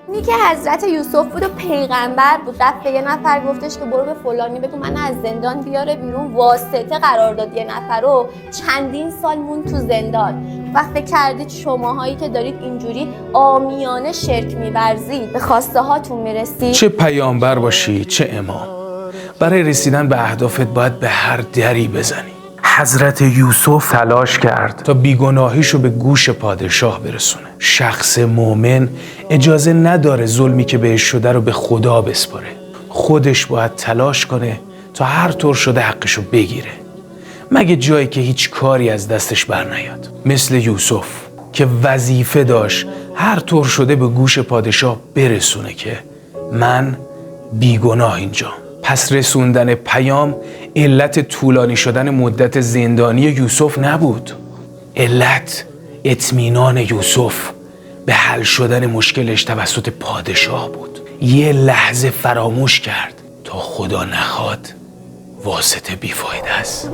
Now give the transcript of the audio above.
اینی که حضرت یوسف بود و پیغمبر بود، رفت به یه نفر گفتش که برو به فلانی بگو من از زندان بیاره بیرون، واسطه قرار داد یه نفر رو، چندین سال مون تو زندان. وقت کردید شماهایی که دارید اینجوری عامیانه شرک می‌ورزید به خواسته هاتون میرسید؟ چه پیامبر باشی چه امام، برای رسیدن به اهدافت باید به هر دری بزنی. حضرت یوسف تلاش کرد تا بیگناهیشو به گوش پادشاه برسونه. شخص مؤمن اجازه نداره ظلمی که بهش شده رو به خدا بسپاره. خودش باید تلاش کنه تا هر طور شده حقشو بگیره، مگه جایی که هیچ کاری از دستش بر نیاد. مثل یوسف که وظیفه داشت هر طور شده به گوش پادشاه برسونه که من بیگناه اینجا. پس رسوندن پیام علت طولانی شدن مدت زندانی یوسف نبود. علت اطمینان یوسف به حل شدن مشکلش توسط پادشاه بود. یه لحظه فراموش کرد تا خدا نخواد واسطه بیفایده است.